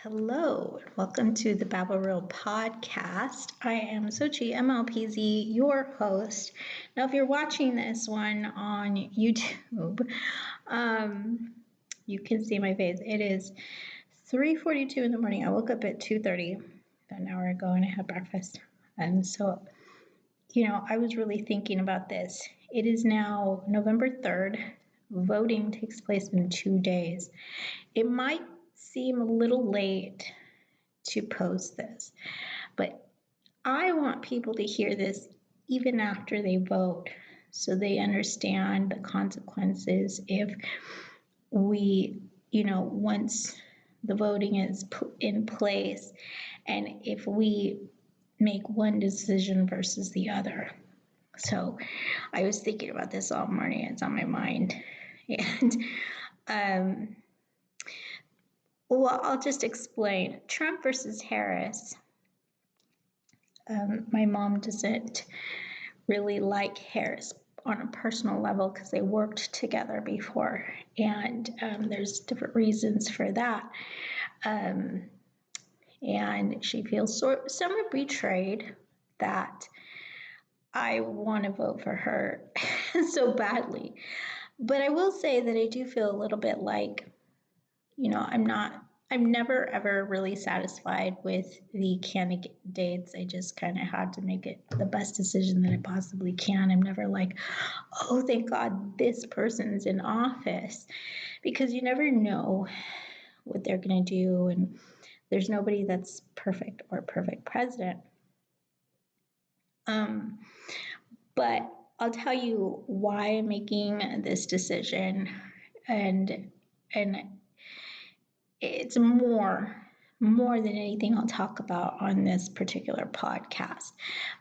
Hello, and welcome to the Ba.Bl podcast. I am Xochitl, MLPZ, your host. Now, if you're watching this one on YouTube, you can see my face. It is 3:42 in the morning. I woke up at 2:30 an hour ago and I had breakfast. And so, I was really thinking about this. It is now November 3rd. Voting takes place in 2 days. It might seem a little late to post this, but I want people to hear this even after they vote so they understand the consequences if we, once the voting is put in place and if we make one decision versus the other. So I was thinking about this all morning. It's on my mind. And well, I'll just explain. Trump versus Harris. My mom doesn't really like Harris on a personal level because they worked together before, and there's different reasons for that. And she feels somewhat betrayed that I want to vote for her so badly. But I will say that I do feel a little bit like, I'm never ever really satisfied with the candidates. I just kind of had to make it the best decision that I possibly can. I'm never like, oh, thank God this person's in office, because you never know what they're going to do. And there's nobody that's perfect or perfect president. But I'll tell you why I'm making this decision, and it's more than anything I'll talk about on this particular podcast.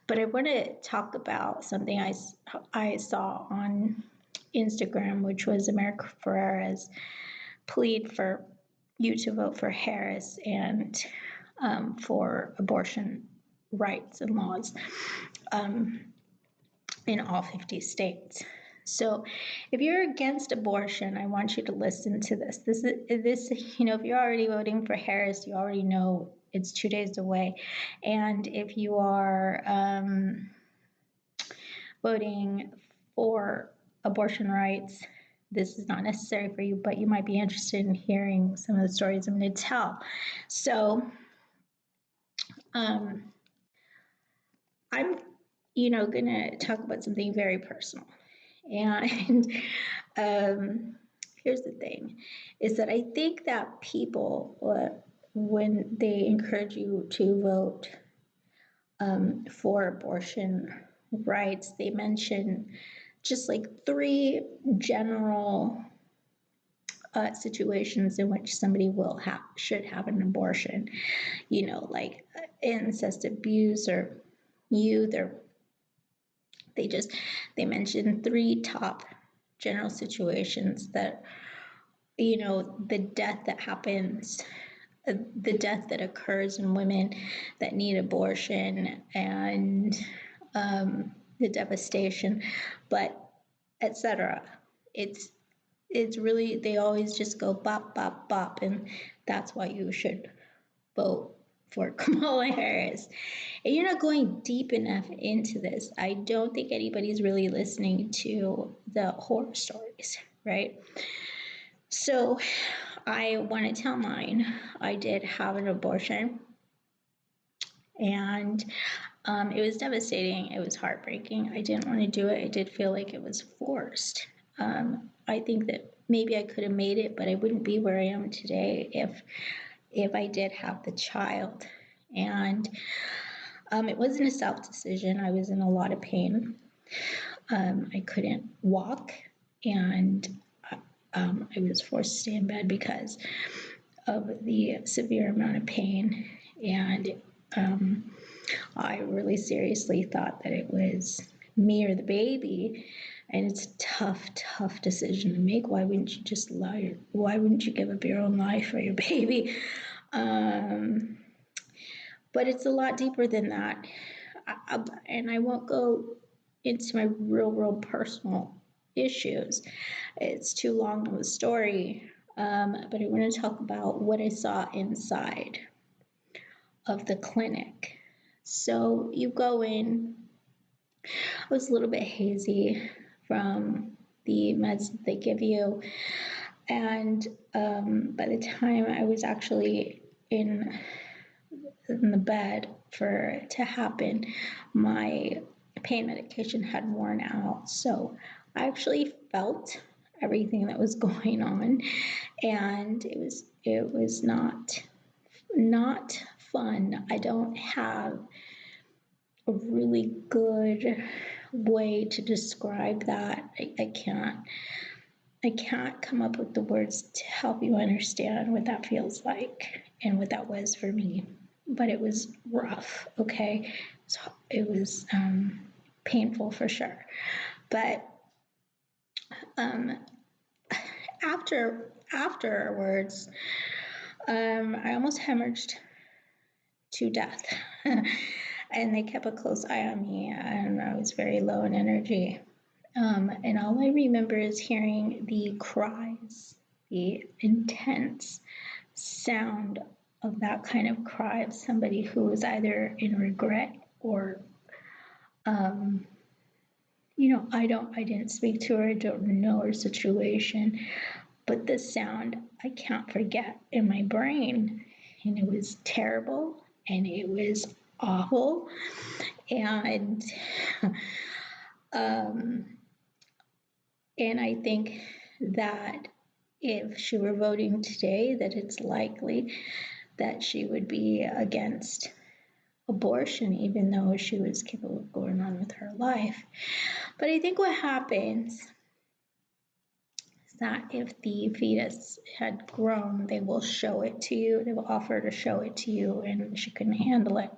But I want to talk about something I saw on Instagram, which was America Ferrera's plea for you to vote for Harris and for abortion rights and laws in all 50 states. So if you're against abortion, I want you to listen to this. This, if you're already voting for Harris, you already know it's 2 days away. And if you are voting for abortion rights, this is not necessary for you, but you might be interested in hearing some of the stories I'm going to tell. So I'm going to talk about something very personal. And here's the thing, is that I think that people, when they encourage you to vote for abortion rights, they mention just like 3 general situations in which somebody should have an abortion, like incest, abuse, or youth, or they mentioned 3 top general situations that, the death that happens, the death that occurs in women that need abortion, and the devastation, but etc. It's really, they always just go bop, bop, bop, and that's why you should vote for Kamala Harris. And you're not going deep enough into this. I don't think anybody's really listening to the horror stories, right? So I want to tell mine. I did have an abortion, and it was devastating. It was heartbreaking. I didn't want to do it. I did feel like it was forced. I think that maybe I could have made it, but I wouldn't be where I am today if I did have the child. And it wasn't a self-decision. I was in a lot of pain. I couldn't walk, and I was forced to stay in bed because of the severe amount of pain. And I really seriously thought that it was me or the baby. And it's a tough decision to make. Why wouldn't you just lie? Why wouldn't you give up your own life for your baby? But it's a lot deeper than that. And I won't go into my real personal issues. It's too long of a story. But I want to talk about what I saw inside of the clinic. So you go in, I was a little bit hazy from the meds that they give you. And by the time I was actually in the bed for it to happen, my pain medication had worn out. So I actually felt everything that was going on, and it was not fun. I don't have a really good way to describe that. I can't come up with the words to help you understand what that feels like and what that was for me. But it was rough, okay? So it was painful for sure. But afterwards, I almost hemorrhaged to death. And they kept a close eye on me, and I was very low in energy. And all I remember is hearing the cries, the intense sound of that kind of cry of somebody who was either in regret or, I didn't speak to her, I don't know her situation, but the sound I can't forget in my brain. And it was terrible and it was awful. And, and I think that if she were voting today, that it's likely that she would be against abortion, even though she was capable of going on with her life. But I think what happens is that if the fetus had grown, they will show it to you. They will offer to show it to you, and she couldn't handle it.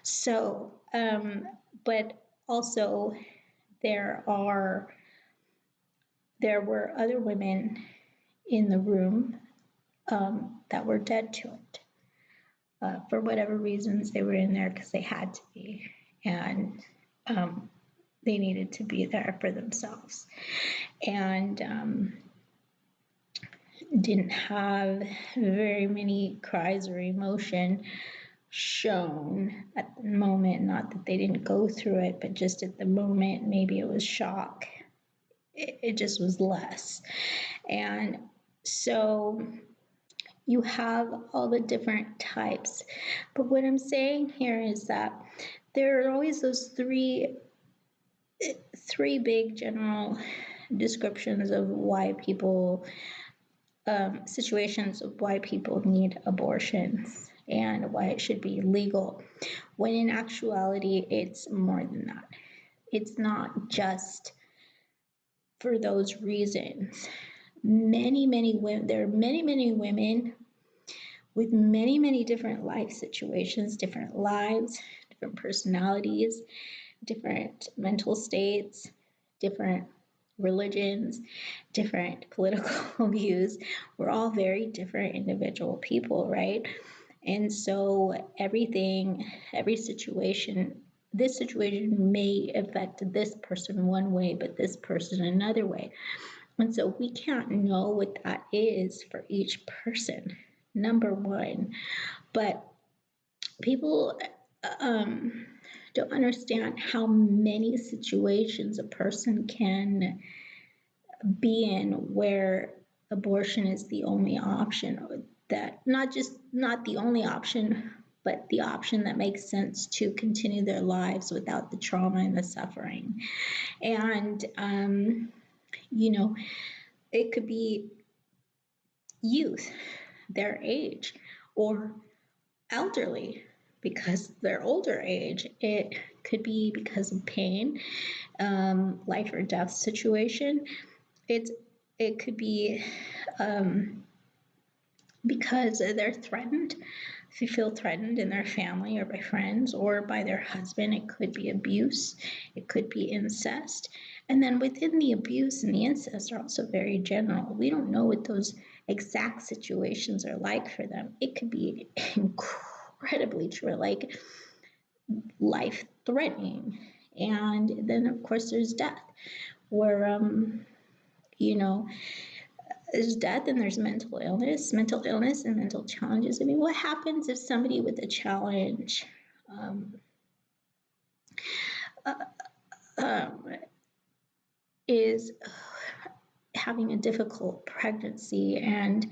So, but also there were other women in the room that were dead to it. For whatever reasons, they were in there because they had to be, and they needed to be there for themselves, and didn't have very many cries or emotion shown at the moment. Not that they didn't go through it, but just at the moment, maybe it was shock. It just was less. And so you have all the different types. But what I'm saying here is that there are always those three big general descriptions of why people, situations of why people need abortions and why it should be legal, when in actuality, it's more than that. It's not just for those reasons. Many women, there are many women with many different life situations, different lives, different personalities, different mental states, different religions, different political views. We're all very different individual people, right? And so every situation, this situation may affect this person one way, but this person another way. And so we can't know what that is for each person, number one. But people don't understand how many situations a person can be in where abortion is the only option, or that not the only option, but the option that makes sense to continue their lives without the trauma and the suffering. And it could be youth, their age, or elderly because they're older age. It could be because of pain, life or death situation. It could be because they're threatened. If they feel threatened in their family or by friends or by their husband, it could be abuse. It could be incest. And then within the abuse and the incest are also very general. We don't know what those exact situations are like for them. It could be incredibly true, like life-threatening. And then, of course, there's death, where, there's death and there's mental illness and mental challenges. I mean, what happens if somebody with a challenge is having a difficult pregnancy and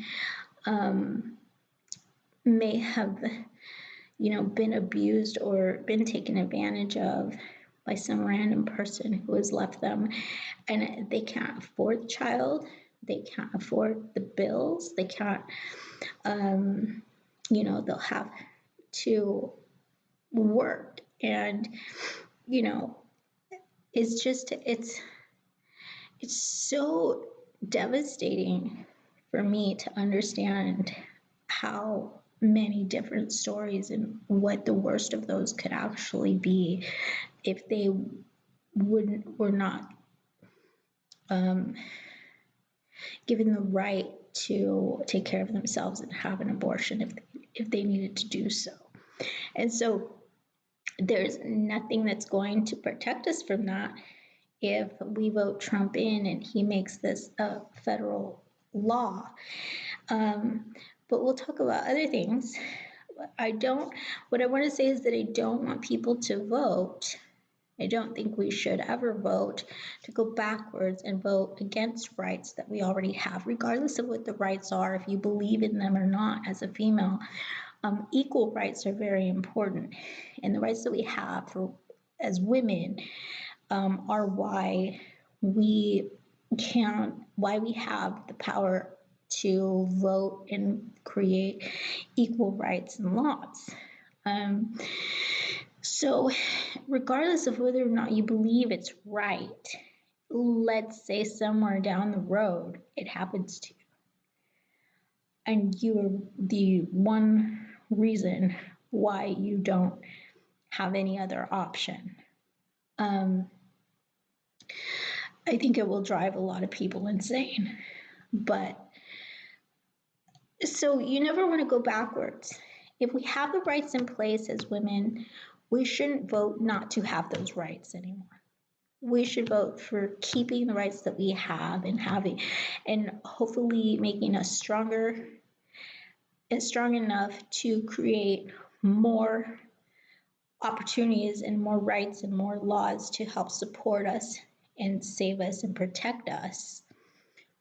may have, been abused or been taken advantage of by some random person who has left them, and they can't afford the child, they can't afford the bills, they can't, they'll have to work, and it's so devastating for me to understand how many different stories and what the worst of those could actually be if they were not given the right to take care of themselves and have an abortion if they needed to do so. And so there's nothing that's going to protect us from that if we vote Trump in and he makes this a federal law. But we'll talk about other things. What I want to say is that I don't want people to vote. I don't think we should ever vote to go backwards and vote against rights that we already have, regardless of what the rights are, if you believe in them or not as a female. Equal rights are very important. And the rights that we have as women are why we have the power to vote and create equal rights and laws. So regardless of whether or not you believe it's right, let's say somewhere down the road it happens to you, and you are the one reason why you don't have any other option. I think it will drive a lot of people insane. But so you never want to go backwards. If we have the rights in place as women, we shouldn't vote not to have those rights anymore. We should vote for keeping the rights that we have and hopefully making us stronger and strong enough to create more opportunities and more rights and more laws to help support us and save us and protect us,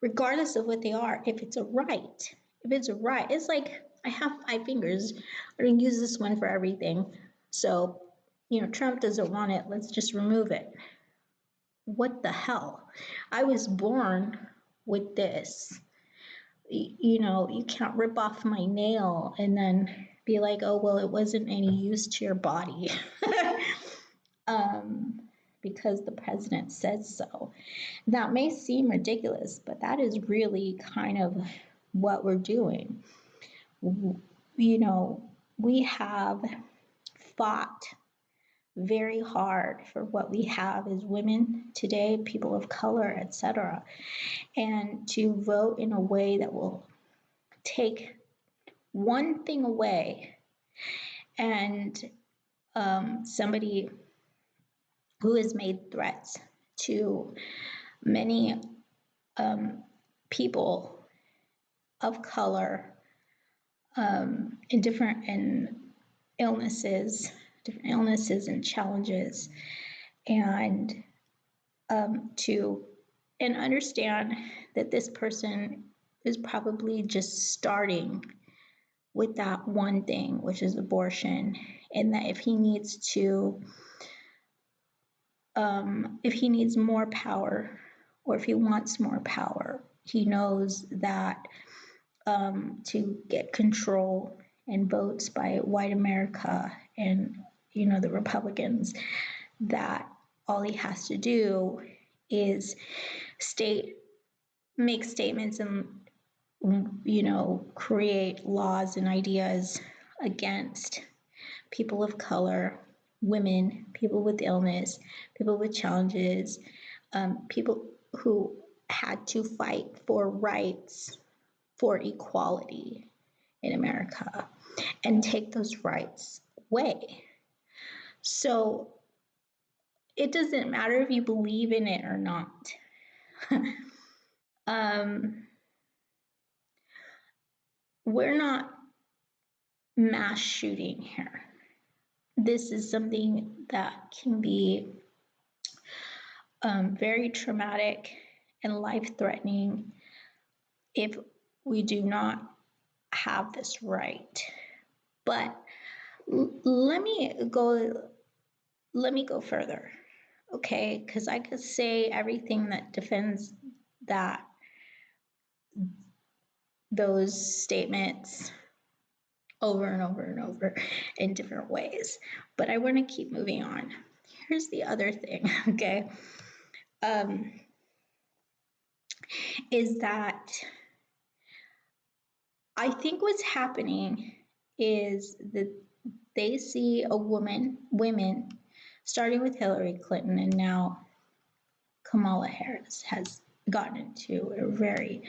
regardless of what they are. If it's a right, it's like I have 5 fingers. I don't use this one for everything. So, Trump doesn't want it. Let's just remove it. What the hell? I was born with this. You can't rip off my nail and then be like, oh, well, it wasn't any use to your body. Because the president says so. That may seem ridiculous, but that is really kind of what we're doing. We have fought very hard for what we have as women today, people of color, etc., and to vote in a way that will take one thing away, and somebody who has made threats to many people of color in different illnesses and challenges, and understand that this person is probably just starting with that one thing, which is abortion, and that if he needs more power, or if he wants more power, he knows that to get control and votes by white America and the Republicans, that all he has to do is make statements and create laws and ideas against people of color, women, people with illness, people with challenges, people who had to fight for rights, for equality in America, and take those rights away. So it doesn't matter if you believe in it or not. we're not mass shooting here. This is something that can be very traumatic and life-threatening if we do not have this right. But let me go further, okay? Because I could say everything that defends that those statements over and over and over in different ways, but I want to keep moving on. Here's the other thing, okay? Is that I think what's happening is that they see women, starting with Hillary Clinton, and now Kamala Harris has gotten into a very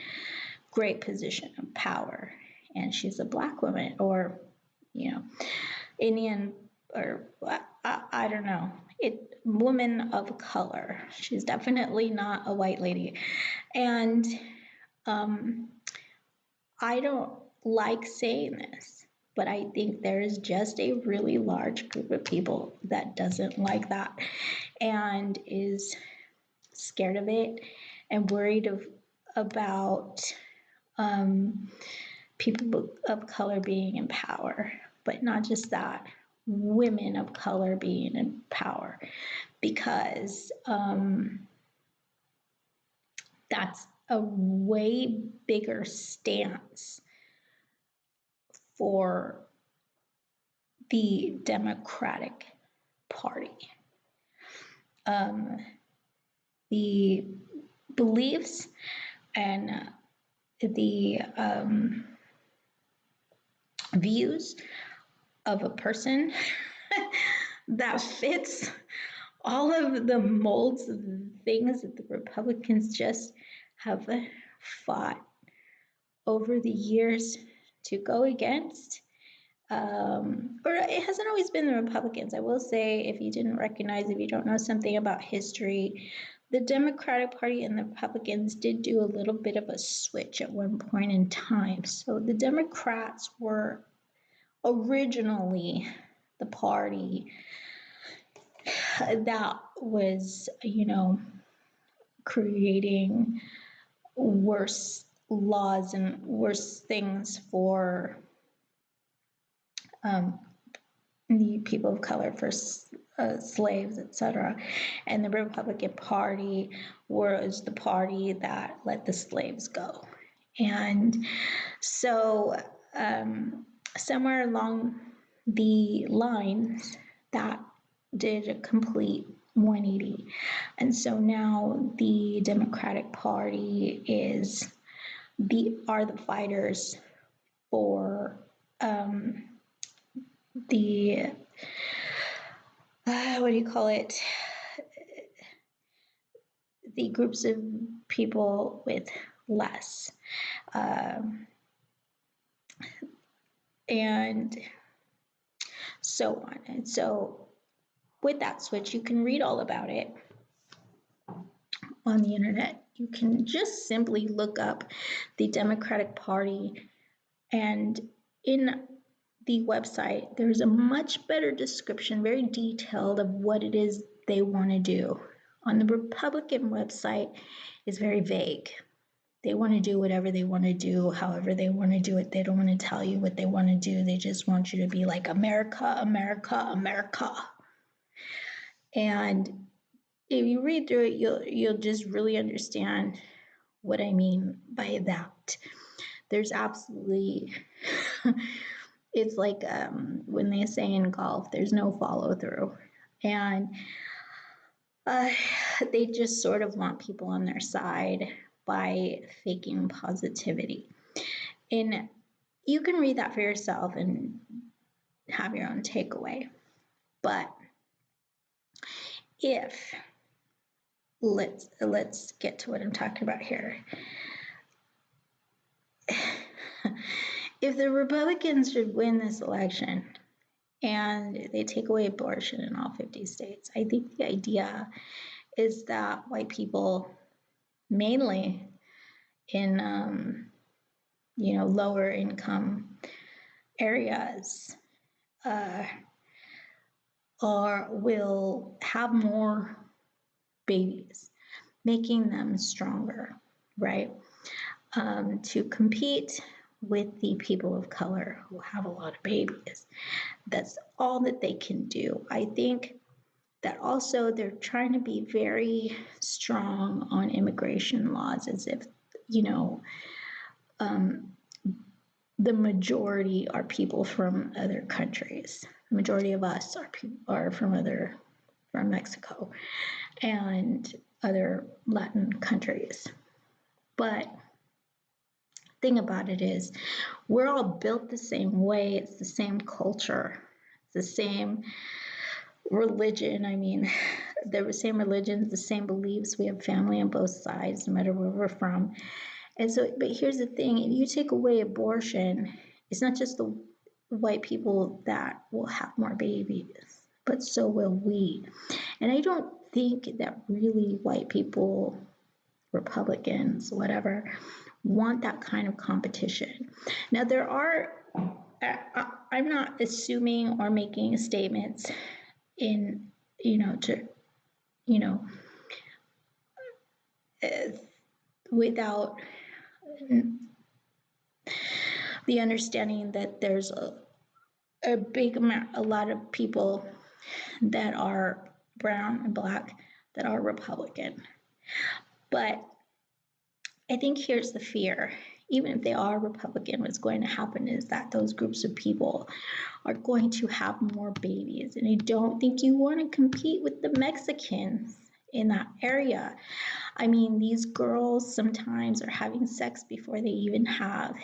great position of power, and she's a Black woman, or Indian, or I don't know, woman of color. She's definitely not a white lady, and I don't like saying this, but I think there is just a really large group of people that doesn't like that and is scared of it and worried about people of color being in power, but not just that, women of color being in power, because that's a way bigger stance for the Democratic Party. The beliefs and the views of a person that fits all of the molds of the things that the Republicans just have fought over the years to go against. Or it hasn't always been the Republicans. I will say, if you didn't recognize, if you don't know something about history, the Democratic Party and the Republicans did do a little bit of a switch at one point in time. So the Democrats were originally the party that was, creating worse laws and worse things for the people of color, for slaves, etc. And the Republican Party was the party that let the slaves go. And so somewhere along the lines, that did a complete 180. And so now the Democratic Party are the fighters for the the groups of people with less, and so on. And so with that switch, you can read all about it on the internet. You can just simply look up the Democratic Party, and in the website, there's a much better description, very detailed, of what it is they want to do. On the Republican website, it's very vague. They want to do whatever they want to do, however they want to do it. They don't want to tell you what they want to do. They just want you to be like, America, America, America. And if you read through it, you'll just really understand what I mean by that. There's absolutely, it's like when they say in golf, there's no follow through. And they just sort of want people on their side by faking positivity. And you can read that for yourself and have your own takeaway. But if, let's get to what I'm talking about here. If the Republicans should win this election and they take away abortion in all 50 states, I think the idea is that white people, mainly in lower income areas or will have more babies, making them stronger, right? To compete with the people of color who have a lot of babies. That's all that they can do. I think that also they're trying to be very strong on immigration laws as if, the majority are people from other countries. The majority of us are from Mexico and other Latin countries. But thing about it is we're all built the same way. It's the same culture. It's the same religion. I mean, they're the same religions, the same beliefs. We have family on both sides, no matter where we're from. And so, but here's the thing, if you take away abortion, it's not just the white people that will have more babies, but so will we. And I don't think that really white people, Republicans, whatever, want that kind of competition. Now, there are, I'm not assuming or making statements in, without the understanding that there's a big amount, a lot of people that are brown and black that are Republican. But I think here's the fear. Even if they are Republican, what's going to happen is that those groups of people are going to have more babies. And I don't think you want to compete with the Mexicans in that area. I mean, these girls sometimes are having sex before they even have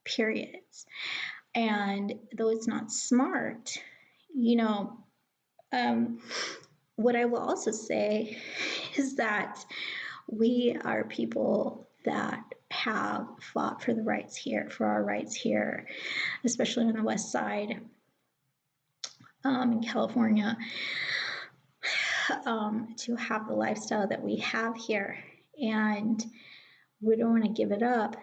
periods. And though it's not smart, what I will also say is that we are people that have fought for the rights here, for our rights here, especially on the West Side in California, to have the lifestyle that we have here. And we don't want to give it up,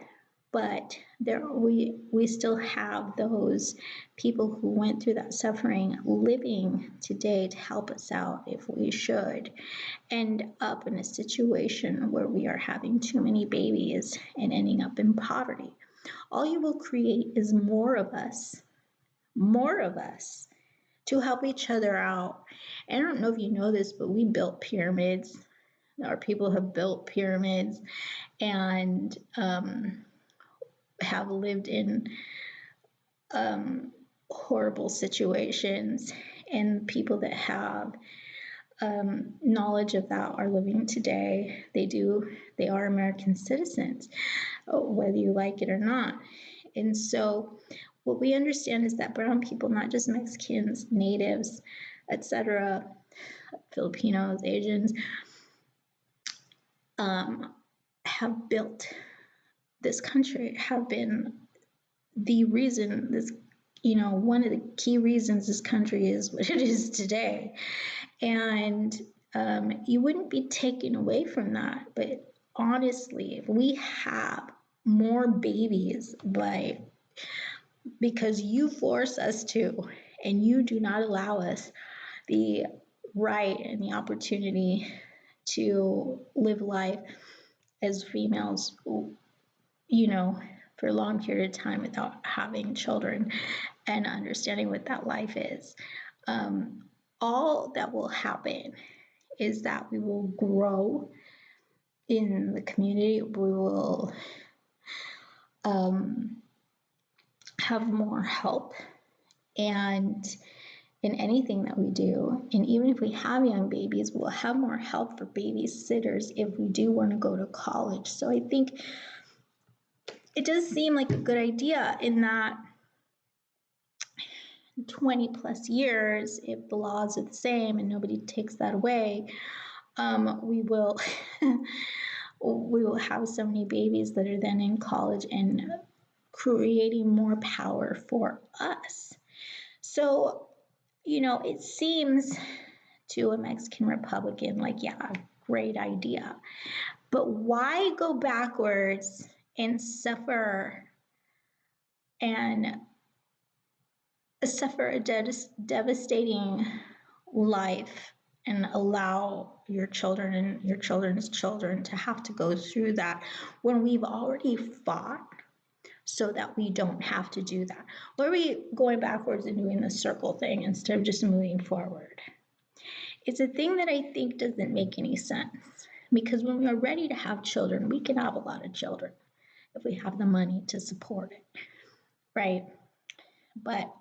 but we still have those people who went through that suffering living today to help us out if we should end up in a situation where we are having too many babies and ending up in poverty. All you will create is more of us to help each other out. And I don't know if you know this, but we built pyramids. Our people have built pyramids and have lived in horrible situations, and people that have knowledge of that are living today. They are American citizens, whether you like it or not. And so what we understand is that brown people, not just Mexicans, natives, etc., Filipinos, Asians, have built this country, have been the reason this, one of the key reasons this country is what it is today. And you wouldn't be taken away from that. But honestly, if we have more babies because you force us to, and you do not allow us the right and the opportunity to live life as females, for a long period of time without having children and understanding what that life is. All that will happen is that we will grow in the community. We will have more help and in anything that we do. And even if we have young babies, we'll have more help for babysitters if we do want to go to college. So I think it does seem like a good idea in that 20 plus years, if the laws are the same and nobody takes that away, we will have so many babies that are then in college and creating more power for us. So, it seems to a Mexican Republican like, yeah, great idea. But why go backwards and suffer and suffer a devastating life and allow your children and your children's children to have to go through that when we've already fought so that we don't have to do that? Or are we going backwards and doing the circle thing instead of just moving forward? It's a thing that I think doesn't make any sense, because when we are ready to have children, we can have a lot of children if we have the money to support it, right? But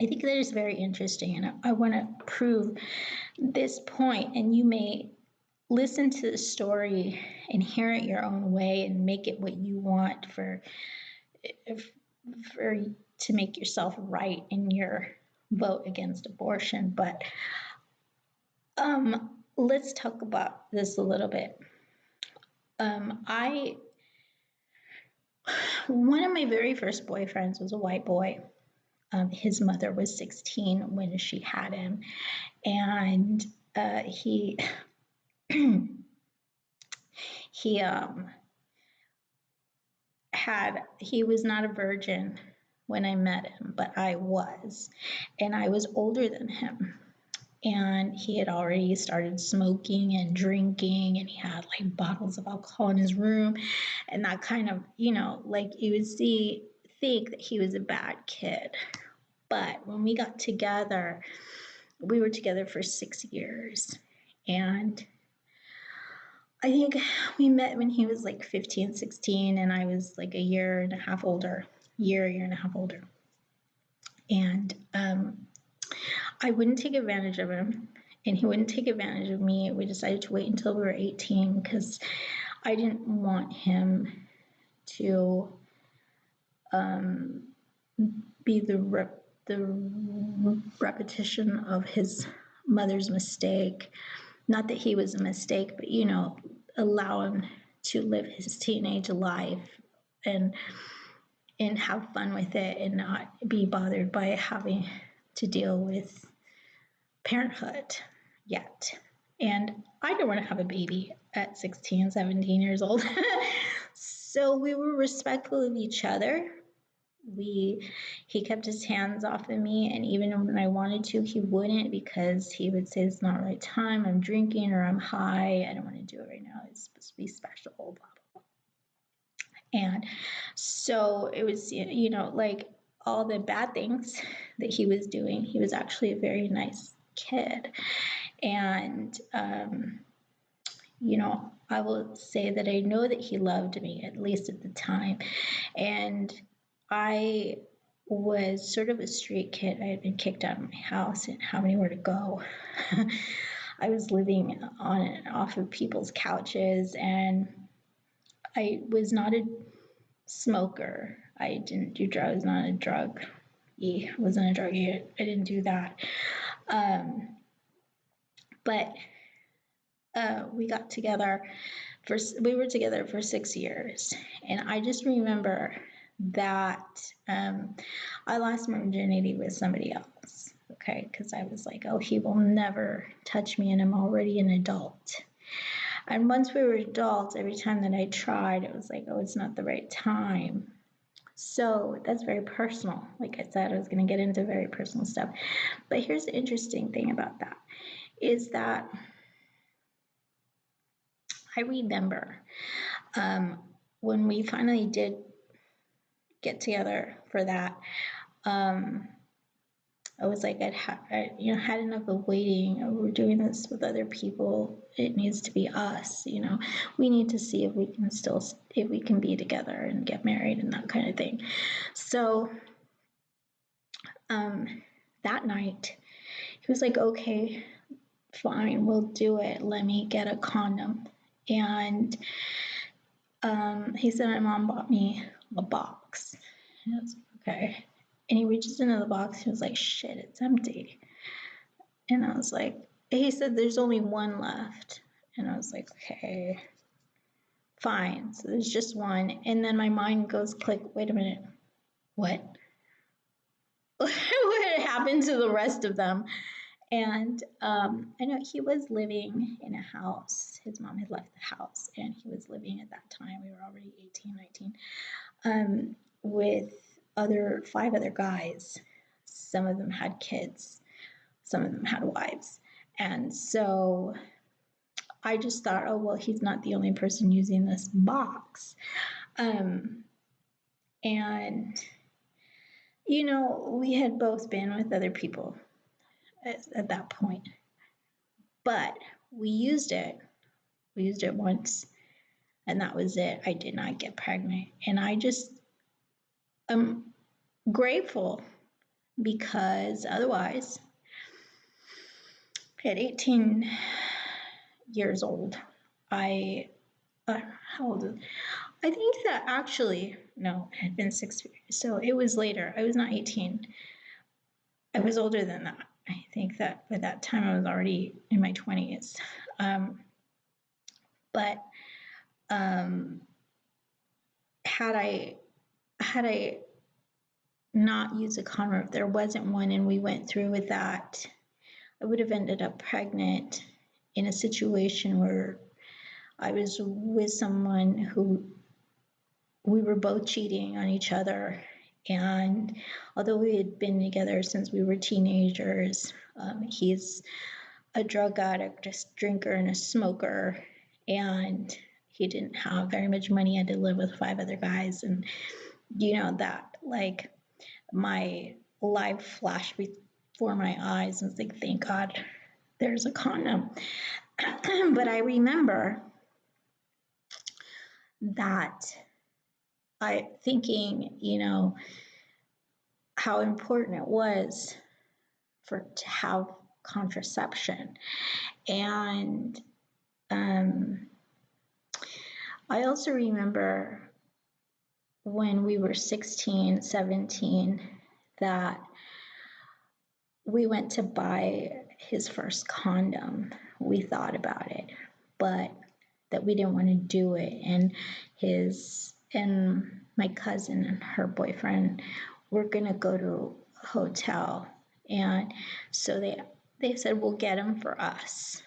I think that is very interesting, and I want to prove this point, and you may listen to the story and hear it your own way and make it what you want for to make yourself right in your vote against abortion. But let's talk about this a little bit. One of my very first boyfriends was a white boy. His mother was 16 when she had him, and he was not a virgin when I met him, but I was, and I was older than him. And he had already started smoking and drinking, and he had like bottles of alcohol in his room, and that kind of, like you would think that he was a bad kid. But when we got together, we were together for 6 years, and I think we met when he was like 15, 16, and I was like a year and a half older. And I wouldn't take advantage of him, and he wouldn't take advantage of me. We decided to wait until we were 18 because I didn't want him to be the repetition of his mother's mistake. Not that he was a mistake, but allow him to live his teenage life and have fun with it and not be bothered by having to deal with parenthood yet. And I didn't want to have a baby at 16, 17 years old. So we were respectful of each other. He kept his hands off of me, and even when I wanted to, he wouldn't, because he would say it's not the right time, I'm drinking or I'm high, I don't want to do it right now, it's supposed to be special, blah, blah, blah. And so it was, like all the bad things that he was doing, he was actually a very nice kid. And I will say that I know that he loved me, at least at the time. And I was sort of a street kid. I had been kicked out of my house and have anywhere to go. I was living on and off of people's couches, and I was not a smoker. I didn't do drugs, not a drug. I wasn't a druggie. I didn't do that. But we got together we were together for 6 years, and I just remember that I lost my virginity with somebody else, okay, because I was like, oh, he will never touch me, and I'm already an adult. And once we were adults, every time that I tried, it was like, oh, it's not the right time. So that's very personal. Like I said, I was going to get into very personal stuff. But here's the interesting thing about that, is that I remember when we finally did get together for that, I was like, I had enough of waiting. We're doing this with other people. It needs to be us. We need to see if we can be together and get married and that kind of thing. So that night, he was like, okay, fine, we'll do it. Let me get a condom. And he said my mom bought me a box. And I was like, okay. And he reaches into the box. He was like, shit, it's empty. And I was like, he said, there's only one left. And I was like, okay, fine. So there's just one. And then my mind goes click, wait a minute. What? What happened to the rest of them? And I know he was living in a house. His mom had left the house, and he was living at that time. We were already 18, 19, with five other guys. Some of them had kids, some of them had wives. And so I just thought, oh, well, he's not the only person using this box. And, you know, we had both been with other people at that point. But we used it. We used it once, and that was it. I did not get pregnant. And I just am grateful, because otherwise, at 18 years old, how old is it? I think that actually, no, it had been 6 years. So it was later. I was not 18. I was older than that. I think that by that time I was already in my 20s. But had I not used a condom, if there wasn't one and we went through with that, I would have ended up pregnant in a situation where I was with someone who we were both cheating on each other. And although we had been together since we were teenagers, he's a drug addict, a drinker, and a smoker. And he didn't have very much money. I had to live with 5 other guys. And, you know, that, like, my life flashed before my eyes. And I was like, thank God there's a condom. But I remember that thinking, you know, how important it was to have contraception. And I also remember when we were 16, 17, that we went to buy his first condom. We thought about it, but that we didn't want to do it. And my cousin and her boyfriend were going to go to a hotel. And so they said, we'll get him for us.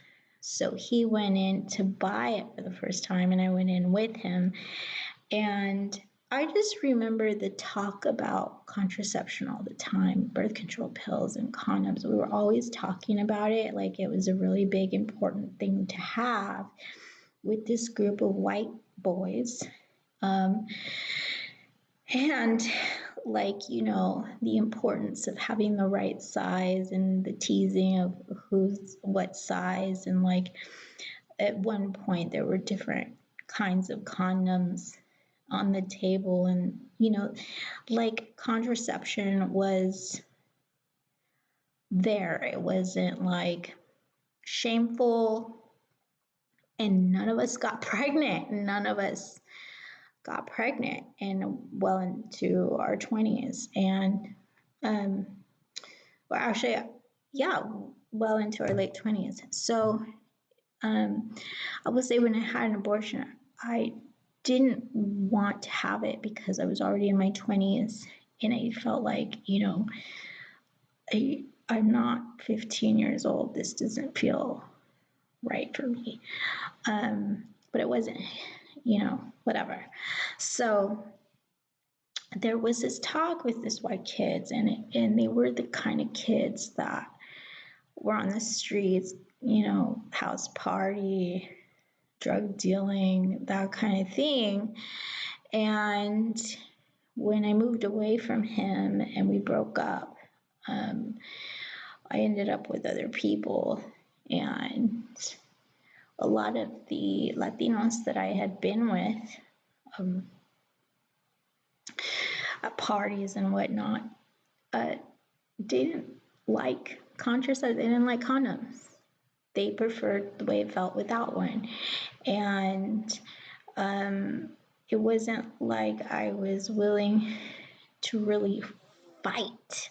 So he went in to buy it for the first time, and I went in with him. And I just remember the talk about contraception all the time, birth control pills and condoms. We were always talking about it like it was a really big, important thing to have with this group of white boys. And like, you know, the importance of having the right size and the teasing of who's what size. And like at one point there were different kinds of condoms on the table. And, you know, like contraception was there. It wasn't like shameful. And none of us got pregnant. None of us got pregnant well into our 20s. And, well, actually, yeah, well into our late 20s. So I would say when I had an abortion, I didn't want to have it because I was already in my 20s. And I felt like, you know, I'm not 15 years old. This doesn't feel right for me. But it wasn't, you know, whatever. So there was this talk with these white kids, and they were the kind of kids that were on the streets, you know, house party, drug dealing, that kind of thing. And when I moved away from him and we broke up, I ended up with other people. And a lot of the Latinos that I had been with at parties and whatnot didn't like contraception. They didn't like condoms. They preferred the way it felt without one. And it wasn't like I was willing to really fight.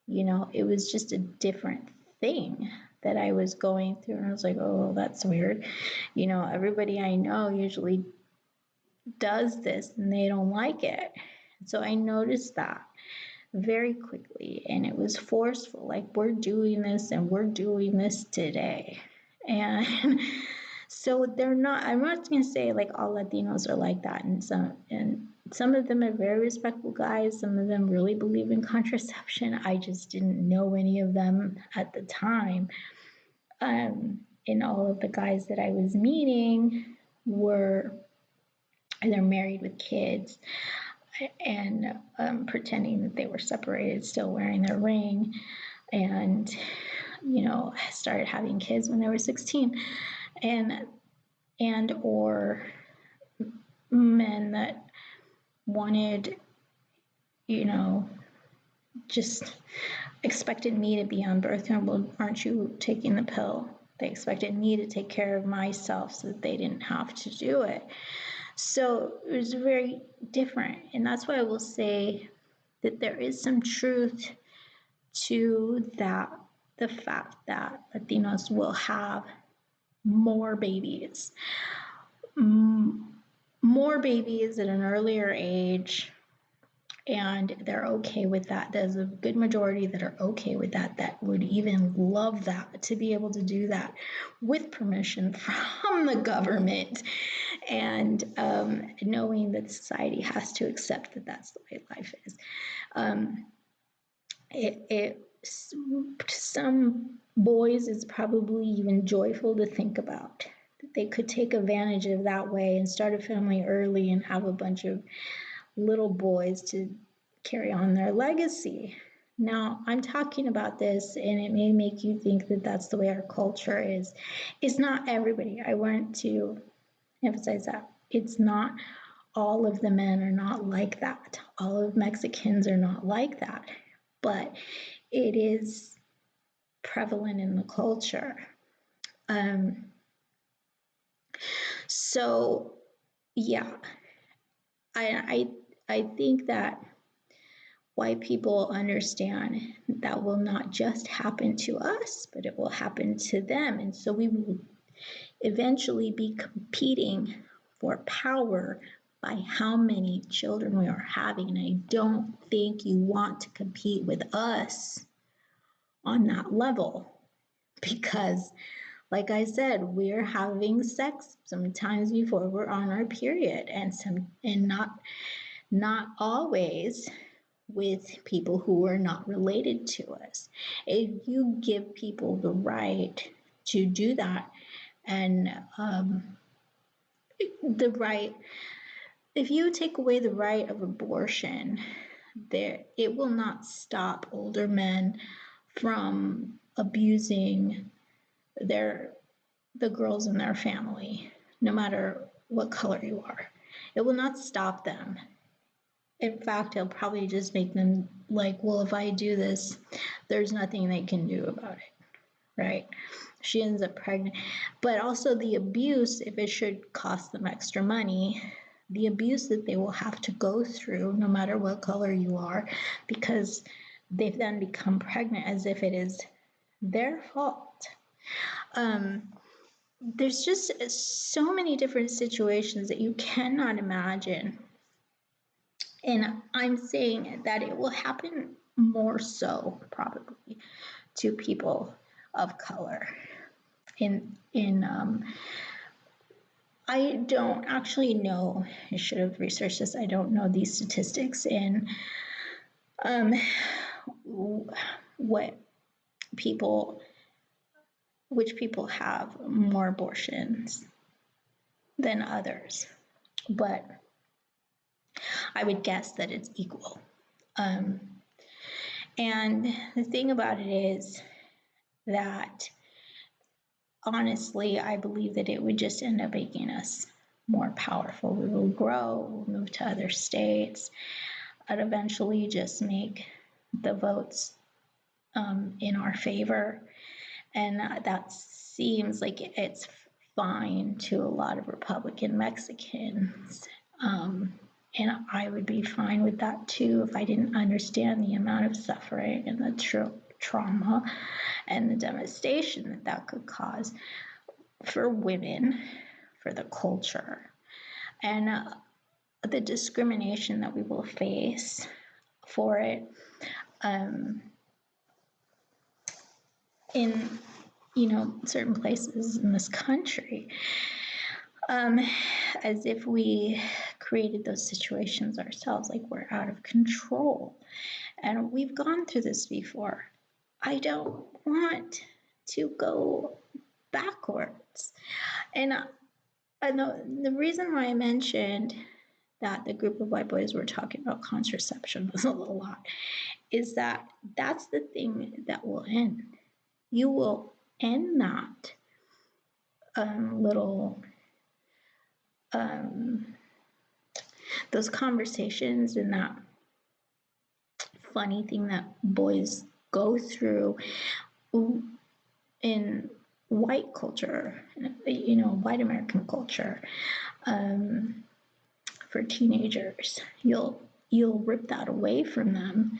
You know, it was just a different thing that I was going through. And I was like, oh, that's weird. You know, everybody I know usually does this and they don't like it. So I noticed that very quickly, and it was forceful. Like, we're doing this and we're doing this today. And so I'm not going to say like all Latinos are like that, and some of them are very respectful guys. Some of them really believe in contraception. I just didn't know any of them at the time. And all of the guys that I was meeting were either married with kids and pretending that they were separated, still wearing their ring, and started having kids when they were 16, and or men that wanted, just expected me to be on birth control. Well, aren't you taking the pill? They expected me to take care of myself so that they didn't have to do it. So it was very different. And that's why I will say that there is some truth to that, the fact that Latinos will have more babies. More babies at an earlier age, and they're okay with that. There's a good majority that are okay with that, that would even love that, to be able to do that with permission from the government, and knowing that society has to accept that that's the way life is. Some boys, it's probably even joyful to think about that they could take advantage of that way and start a family early and have a bunch of little boys to carry on their legacy. Now, I'm talking about this, and it may make you think that that's the way our culture is. It's not everybody. I want to emphasize that. It's not all of the men are not like that. All of Mexicans are not like that. But it is prevalent in the culture. So, yeah, I think that white people understand that will not just happen to us, but it will happen to them. And so we will eventually be competing for power by how many children we are having. And I don't think you want to compete with us on that level, because like I said, we're having sex sometimes before we're on our period, and not always with people who are not related to us. If you give people the right to do that, and the right, if you take away the right of abortion, it will not stop older men from abusing the girls in their family, no matter what color you are. It will not stop them. In fact, it'll probably just make them like, well, if I do this, there's nothing they can do about it, right? She ends up pregnant. But also the abuse, if it should cost them extra money, the abuse that they will have to go through, no matter what color you are, because they've then become pregnant as if it is their fault. There's just so many different situations that you cannot imagine. And I'm saying that it will happen more so probably to people of color. I don't actually know, I should have researched this, I don't know these statistics in which people have more abortions than others, but I would guess that it's equal. And the thing about it is that, honestly, I believe that it would just end up making us more powerful. We will grow, we'll move to other states, and eventually just make the votes in our favor. And that seems like it's fine to a lot of Republican Mexicans. And I would be fine with that too if I didn't understand the amount of suffering and the trauma and the devastation that could cause for women, for the culture, and the discrimination that we will face for it in certain places in this country, as if we created those situations ourselves. Like, we're out of control. And we've gone through this before. I don't want to go backwards. And the reason why I mentioned that the group of white boys were talking about contraception was a lot is that that's the thing that will end. You will end that those conversations and that funny thing that boys go through in white culture, white American culture, for teenagers. You'll rip that away from them,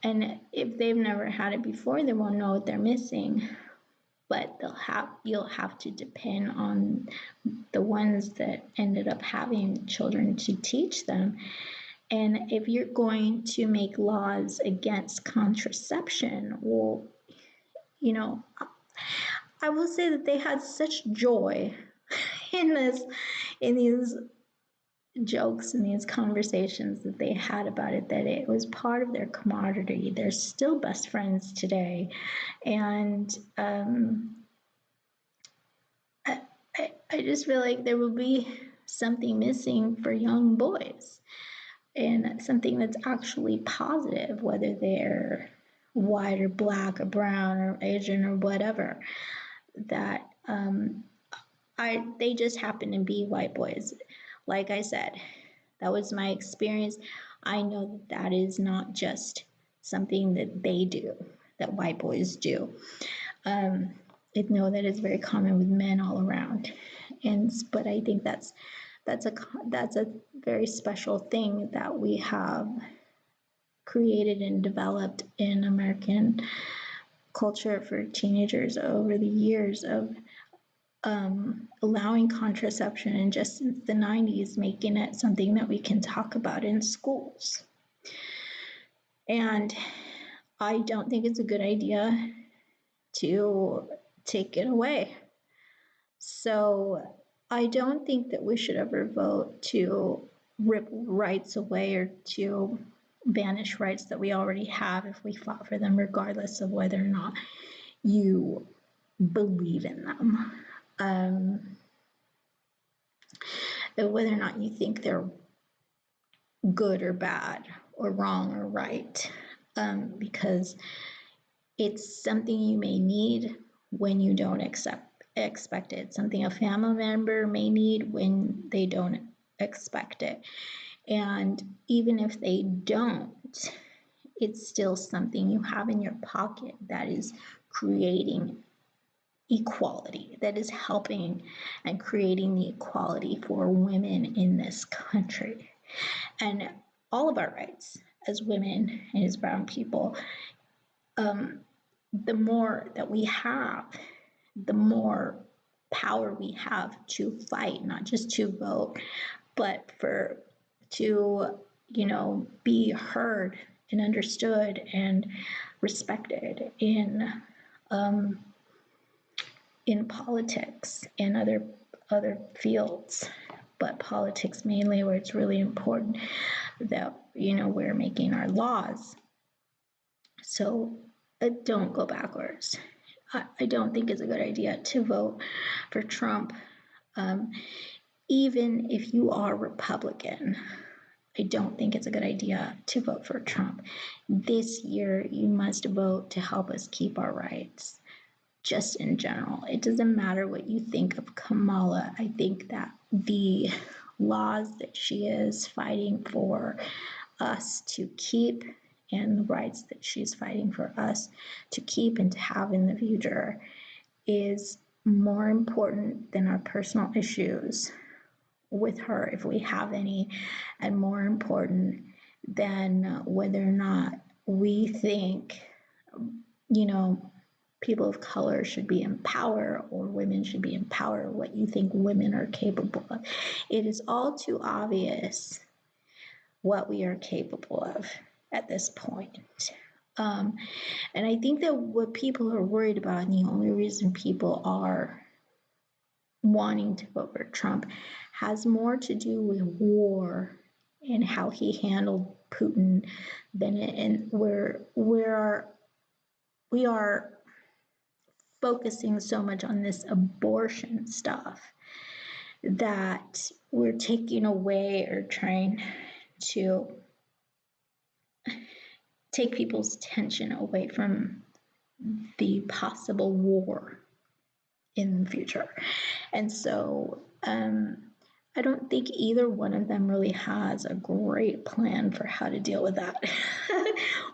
and if they've never had it before, they won't know what they're missing. But you'll have to depend on the ones that ended up having children to teach them. And if you're going to make laws against contraception, well, I will say that they had such joy in these jokes and these conversations that they had about it, that it was part of their camaraderie. They're still best friends today. And I just feel like there will be something missing for young boys, and something that's actually positive, whether they're white or black or brown or Asian or whatever, that they just happen to be white boys. Like I said, that was my experience. I know that is not just something that they do, that white boys do. I know that it's very common with men all around, but I think that's a very special thing that we have created and developed in American culture for teenagers over the years of allowing contraception, and just since the 90s, making it something that we can talk about in schools. And I don't think it's a good idea to take it away. So I don't think that we should ever vote to rip rights away or to banish rights that we already have if we fought for them, regardless of whether or not you believe in them. Whether or not you think they're good or bad or wrong or right, because it's something you may need when you don't expect it, something a family member may need when they don't expect it. And even if they don't, it's still something you have in your pocket that is creating equality, that is helping and creating the equality for women in this country. And all of our rights as women and as brown people, the more that we have, the more power we have to fight, not just to vote, but to be heard and understood and respected in politics and other fields, but politics mainly, where it's really important that we're making our laws. So don't go backwards. I don't think it's a good idea to vote for Trump, even if you are Republican. I don't think it's a good idea to vote for Trump. This year, you must vote to help us keep our rights, just in general. It doesn't matter what you think of Kamala. I think that the laws that she is fighting for us to keep, and the rights that she's fighting for us to keep and to have in the future, is more important than our personal issues with her, if we have any, and more important than whether or not we think, people of color should be in power or women should be in power, what you think women are capable of. It is all too obvious what we are capable of at this point. And I think that what people are worried about, and the only reason people are wanting to vote for Trump, has more to do with war and how he handled Putin than it, and we are focusing so much on this abortion stuff that we're taking away or trying to take people's attention away from the possible war in the future. And so I don't think either one of them really has a great plan for how to deal with that,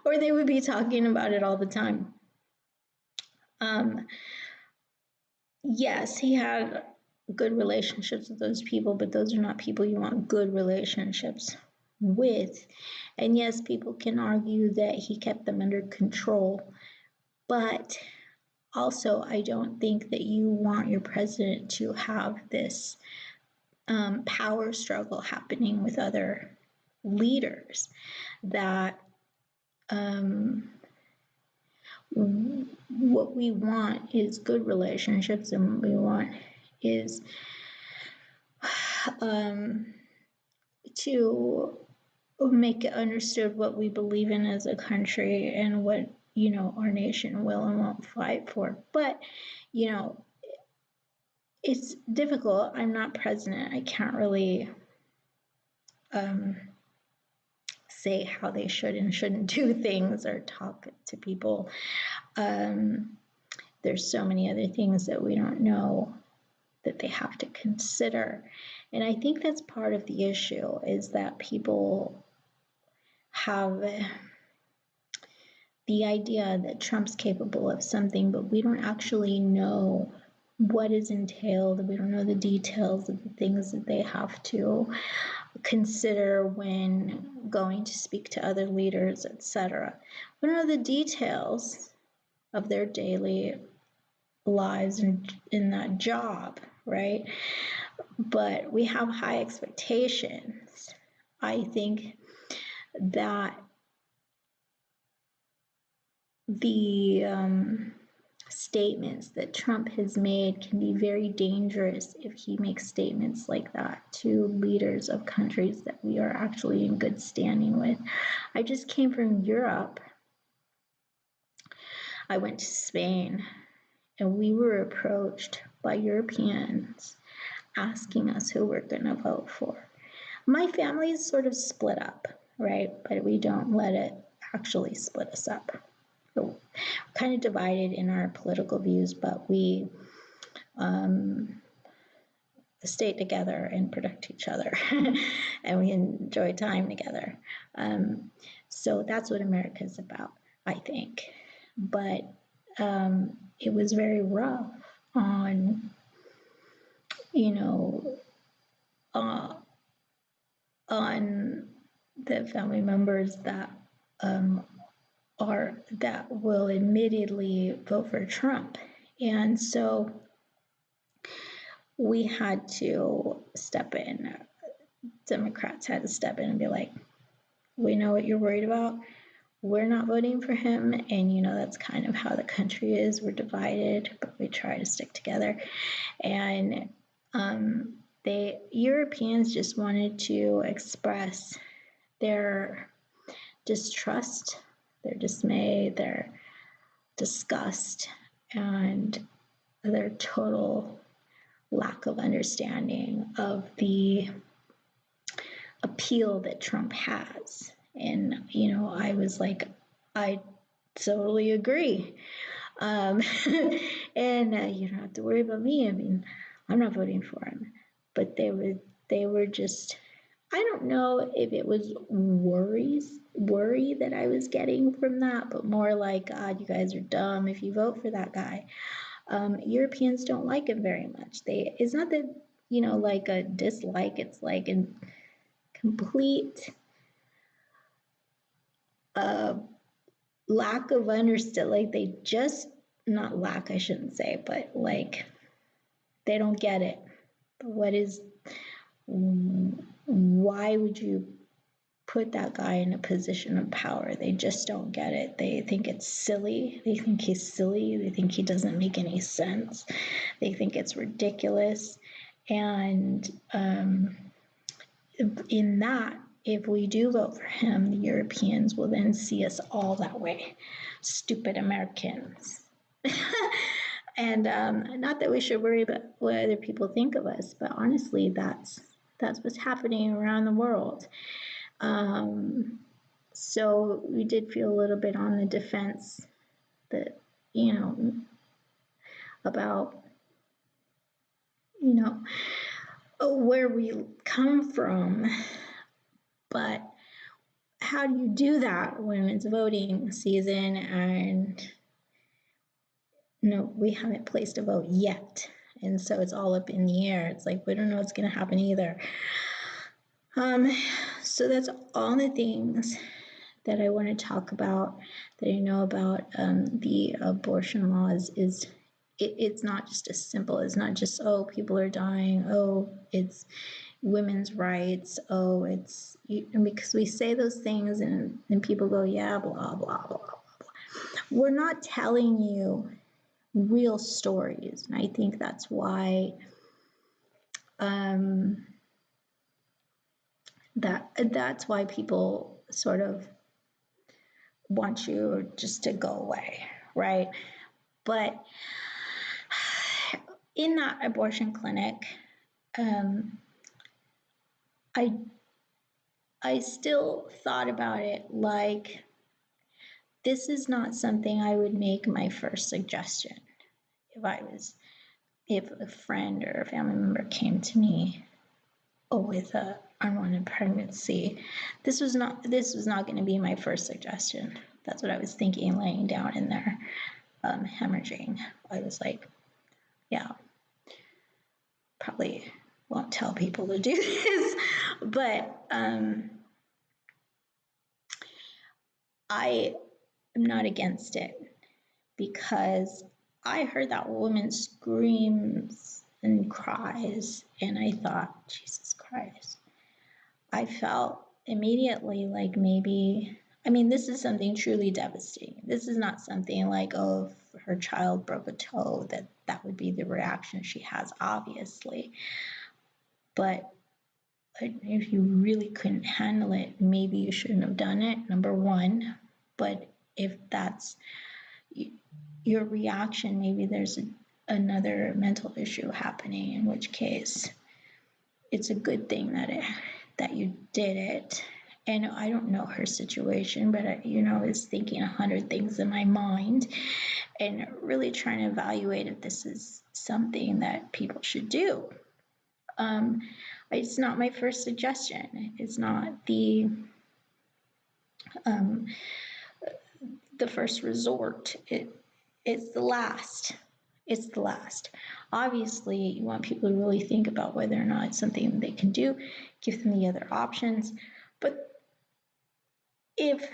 or they would be talking about it all the time. Yes, he had good relationships with those people, but those are not people you want good relationships with. And yes, people can argue that he kept them under control, but also I don't think that you want your president to have this power struggle happening with other leaders. That what we want is good relationships, and what we want is to make it understood what we believe in as a country and what, you know, our nation will and won't fight for. But, you know, it's difficult. I'm not president. I can't really say how they should and shouldn't do things or talk to people. There's so many other things that we don't know that they have to consider. And I think that's part of the issue, is that people have the idea that Trump's capable of something, but we don't actually know what is entailed. We don't know the details of the things that they have to consider when going to speak to other leaders, etc. We don't know the details of their daily lives in that job, right? But we have high expectations. I think that the statements that Trump has made can be very dangerous if he makes statements like that to leaders of countries that we are actually in good standing with. I just came from Europe. I went to Spain, and we were approached by Europeans asking us who we're going to vote for. My family is sort of split up, right? But we don't let it actually split us up. We're kind of divided in our political views, but we stay together and protect each other, and we enjoy time together. So that's what America is about, I think. But it was very rough on, you know, on the family members that that will admittedly vote for Trump. And so we had to step in. Democrats had to step in and be like, we know what you're worried about. We're not voting for him. And, you know, that's kind of how the country is. We're divided, but we try to stick together. And Europeans just wanted to express their distrust, their dismay, their disgust, and their total lack of understanding of the appeal that Trump has. And, you know, I was like, I totally agree. And you don't have to worry about me. I mean, I'm not voting for him. But they were just, I don't know if it was worry that I was getting from that, but more like, God, you guys are dumb if you vote for that guy. Europeans don't like him very much. It's not that, you know, like a dislike, it's like a complete lack of understanding. Like they just, not lack, I shouldn't say, but like they don't get it. Why would you put that guy in a position of power? They just don't get it. They think it's silly. They think he's silly. They think he doesn't make any sense. They think it's ridiculous. And in that, if we do vote for him, the Europeans will then see us all that way. Stupid Americans. And not that we should worry about what other people think of us, but honestly, that's what's happening around the world. So we did feel a little bit on the defense that, about, where we come from. But how do you do that when it's voting season and we haven't placed a vote yet? And so it's all up in the air. It's like, we don't know what's going to happen either. So that's all the things that I want to talk about, that I know about the abortion laws. It's not just as simple. It's not just, oh, people are dying. Oh, it's women's rights. Oh, it's, because we say those things and people go, yeah, blah, blah, blah, blah, blah. We're not telling you real stories. And I think that's why that's why people sort of want you just to go away, right? But in that abortion clinic, I still thought about it like, this is not something I would make my first suggestion if a friend or a family member came to me with a unwanted pregnancy. This was not going to be my first suggestion. That's what I was thinking, laying down in there, hemorrhaging. I was like, yeah, probably won't tell people to do this, but I am not against it, because I heard that woman screams and cries, and I thought, Jesus Christ. I felt immediately like maybe, this is something truly devastating. This is not something like, oh, if her child broke a toe, that would be the reaction she has, obviously. But if you really couldn't handle it, maybe you shouldn't have done it, number one. But if that's your reaction, maybe there's another mental issue happening, in which case it's a good thing that you did it. And I don't know her situation, but I was thinking 100 things in my mind and really trying to evaluate if this is something that people should do. It's not my first suggestion. It's not the first resort. It's the last. It's the last. Obviously, you want people to really think about whether or not it's something they can do, give them the other options. But if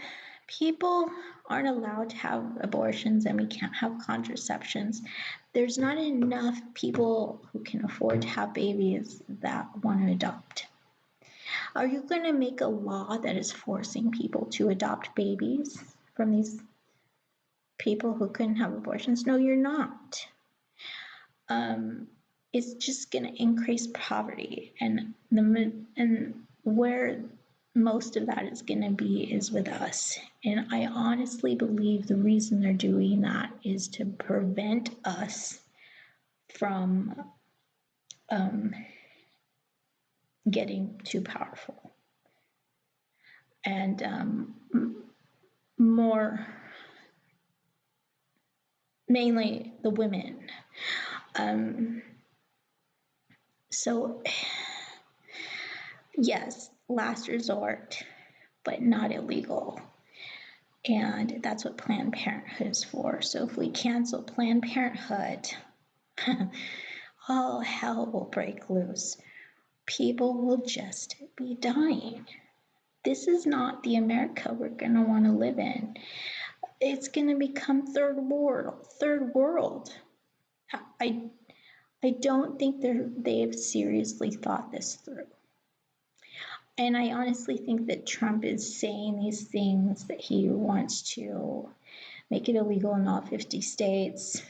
people aren't allowed to have abortions and we can't have contraceptions, there's not enough people who can afford to have babies that want to adopt. Are you going to make a law that is forcing people to adopt babies from these people who couldn't have abortions? No, you're not. It's just going to increase poverty, and where most of that is going to be is with us. And I honestly believe the reason they're doing that is to prevent us from getting too powerful, and more mainly the women. So yes, last resort, but not illegal. And that's what Planned Parenthood is for. So if we cancel Planned Parenthood, all hell will break loose. People will just be dying. This is not the America we're going to want to live in. It's going to become third world. I don't think they've seriously thought this through. And I honestly think that Trump is saying these things that he wants to make it illegal in all 50 states.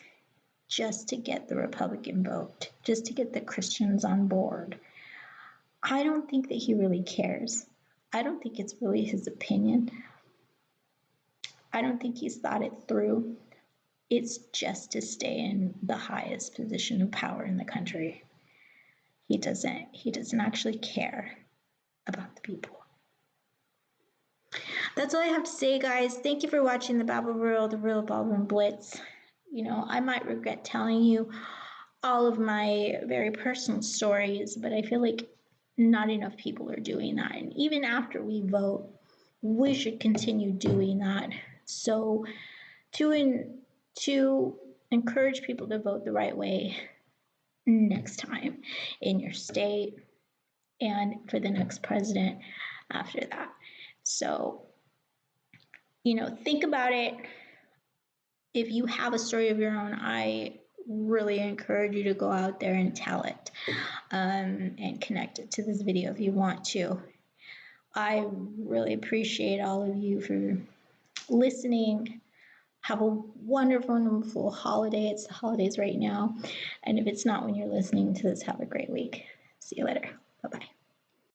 just to get the Republican vote, just to get the Christians on board. I don't think that he really cares. I don't think it's really his opinion. I don't think he's thought it through. It's just to stay in the highest position of power in the country. He doesn't actually care about the people. That's all I have to say, guys. Thank you for watching the Ba.Bl, the real Baldwin Blitz. I might regret telling you all of my very personal stories, but I feel like not enough people are doing that. And even after we vote, we should continue doing that. So to encourage people to vote the right way next time in your state and for the next president after that. So, think about it. If you have a story of your own, I really encourage you to go out there and tell it and connect it to this video if you want to. I really appreciate all of you for listening. Have a wonderful, wonderful holiday. It's the holidays right now. And if it's not when you're listening to this, have a great week. See you later. Bye-bye.